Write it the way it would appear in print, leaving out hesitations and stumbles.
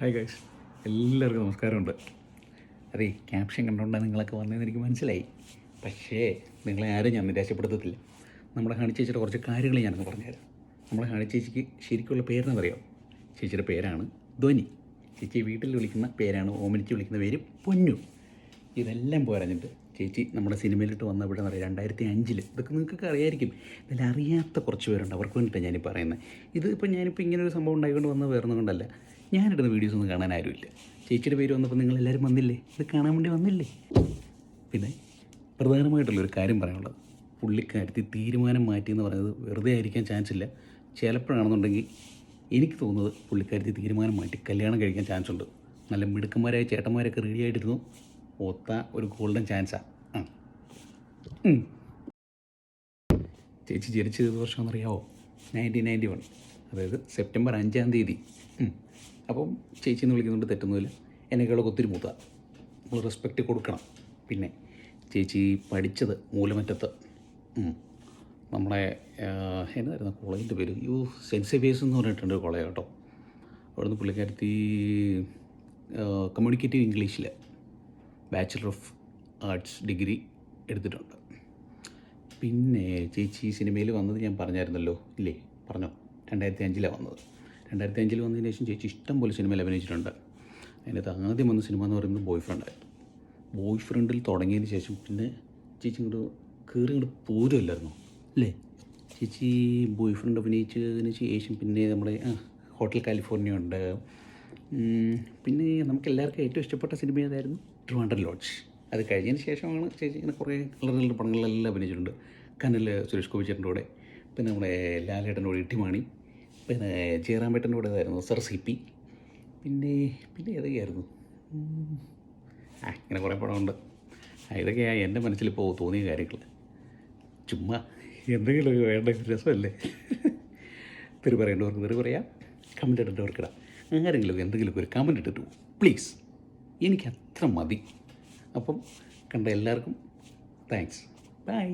Hi guys, എല്ലാവർക്കും നമസ്കാരമുണ്ട്. അതെ, ക്യാപ്ഷൻ കണ്ടുകൊണ്ടാണ് നിങ്ങളൊക്കെ വന്നതെന്ന് എനിക്ക് മനസ്സിലായി. പക്ഷേ നിങ്ങളെ ആരും ഞാൻ നിരാശപ്പെടുത്തത്തില്ല. നമ്മുടെ ഹണി ചേച്ചിയുടെ കുറച്ച് കാര്യങ്ങൾ ഞാനൊന്ന് പറഞ്ഞുതരാം. നമ്മുടെ ഹണി ചേച്ചിക്ക് ശരിക്കുള്ള പേരെന്നറിയാം. ചേച്ചിയുടെ പേരാണ് ധ്വനി. ചേച്ചി വീട്ടിൽ വിളിക്കുന്ന പേരാണ്, ഓമനിച്ച് വിളിക്കുന്ന പേര് പൊന്നു. ഇതെല്ലാം പോരഞ്ഞിട്ട് ചേച്ചി നമ്മുടെ സിനിമയിലിട്ട് വന്ന ഇവിടെ നിറയെ 2005 ഇതൊക്കെ നിങ്ങൾക്കൊക്കെ അറിയായിരിക്കും. ഇതിൽ അറിയാത്ത കുറച്ച് പേരുണ്ട്, അവർക്ക് വേണ്ടിയിട്ടാണ് ഞാനീ പറയുന്നത്. ഞാനിപ്പോൾ ഇങ്ങനൊരു സംഭവം ഉണ്ടായിക്കൊണ്ട് വന്ന് വേർന്നത് കൊണ്ടല്ല. ഞാനിടുന്ന വീഡിയോസ് ഒന്നും കാണാൻ ആരുമില്ല. ചേച്ചിയുടെ പേര് വന്നപ്പോൾ നിങ്ങളെല്ലാവരും വന്നില്ലേ, ഇത് കാണാൻ വേണ്ടി വന്നില്ലേ. പിന്നെ പ്രധാനമായിട്ടുള്ളൊരു കാര്യം പറയാനുള്ളത്, പുള്ളിക്കാരത്തി തീരുമാനം മാറ്റിയെന്ന് പറയുന്നത് വെറുതെ ആയിരിക്കാൻ ചാൻസ് ഇല്ല. ചിലപ്പോഴാണെന്നുണ്ടെങ്കിൽ എനിക്ക് തോന്നുന്നത് പുള്ളിക്കാരത്തി തീരുമാനം മാറ്റി കല്യാണം കഴിക്കാൻ ചാൻസ് ഉണ്ട്. നല്ല മിടുക്കന്മാരായ ചേട്ടന്മാരൊക്കെ റെഡി ആയിട്ടിരുന്നു. ഒത്ത ഒരു ഗോൾഡൻ ചാൻസാണ്. ചേച്ചി ജനിച്ചത് ഏത് വർഷമാണെന്നറിയാവോ? 1991, അതായത് സെപ്റ്റംബർ 5-ാം തീയതി. അപ്പം ചേച്ചി എന്ന് വിളിക്കുന്നുണ്ട്, തെറ്റൊന്നുമില്ല. എന്നെക്കാളൊക്കെ ഒത്തിരി മൂത്ത, നമ്മൾ റെസ്പെക്റ്റ് കൊടുക്കണം. പിന്നെ ചേച്ചി പഠിച്ചത് മൂലമറ്റത്ത്, നമ്മുടെ എന്തായിരുന്നു കോളേജിൻ്റെ പേര്, സെൻറ്റ് സേവിയേഴ്സ് എന്ന് പറഞ്ഞിട്ടുണ്ട് ഒരു കോളേജ് കേട്ടോ. അവിടുന്ന് പുള്ളിക്കാരത്തി കമ്മ്യൂണിക്കേറ്റീവ് ഇംഗ്ലീഷിൽ ബാച്ചിലർ ഓഫ് ആർട്സ് ഡിഗ്രി എടുത്തിട്ടുണ്ട്. പിന്നെ ചേച്ചി സിനിമയിൽ വന്നത് ഞാൻ പറഞ്ഞായിരുന്നല്ലോ, ഇല്ലേ? പറഞ്ഞോ. 2005 വന്നത്. 2005 വന്നതിന് ശേഷം ചേച്ചി ഇഷ്ടം പോലെ സിനിമയിൽ അഭിനയിച്ചിട്ടുണ്ട്. അതിനകത്ത് ആദ്യം വന്ന സിനിമ എന്ന് പറയുന്നത് ബോയ് ഫ്രണ്ടായിരുന്നു. ബോയ് ഫ്രണ്ടിൽ തുടങ്ങിയതിന് ശേഷം പിന്നെ ചേച്ചി ഇങ്ങോട്ട് പോരുമല്ലായിരുന്നു, അല്ലേ? ചേച്ചി ബോയ് ഫ്രണ്ട് അഭിനയിച്ചതിന് ശേഷം പിന്നെ നമ്മുടെ ഹോട്ടൽ കാലിഫോർണിയ ഉണ്ട്. പിന്നെ നമുക്ക് എല്ലാവർക്കും ഏറ്റവും ഇഷ്ടപ്പെട്ട സിനിമ ഏതായിരുന്നു? ട്രിവാൻഡ്രം ലോഡ്ജ്. അത് കഴിഞ്ഞതിന് ശേഷമാണ് ചേച്ചി ഇങ്ങനെ കുറേ കളറുകളുടെ പടങ്ങളിലെല്ലാം അഭിനയിച്ചിട്ടുണ്ട്. കനൽ സുരേഷ് ഗോപി ചേട്ടൻ്റെ കൂടെ, പിന്നെ നമ്മുടെ ലാലേട്ടൻ്റെ കൂടെ ഇട്ടിമാണി, പിന്നെ ജയറാമേട്ടൻ്റെ കൂടെ ഏതായിരുന്നു സർ സി പി, പിന്നെ ഏതൊക്കെയായിരുന്നു, ഇങ്ങനെ കുറേ പടമുണ്ട്. ഇതൊക്കെയാണ് എൻ്റെ മനസ്സിലിപ്പോൾ തോന്നിയ കാര്യങ്ങൾ. ചുമ്മാ എന്തെങ്കിലുമൊക്കെ വേണ്ട, രസമല്ലേ? തെറി പറയേണ്ടവർക്ക് തെറി പറയാം, കമൻറ്റ് ഇടേണ്ടവർക്ക് ഇടാം. ആരെങ്കിലും എന്തെങ്കിലുമൊക്കെ ഒരു കമൻറ്റ് ഇട്ടിട്ടു പ്ലീസ്, എനിക്ക് അത്ര മതി. അപ്പം കണ്ട എല്ലാവർക്കും താങ്ക്സ്. ബൈ.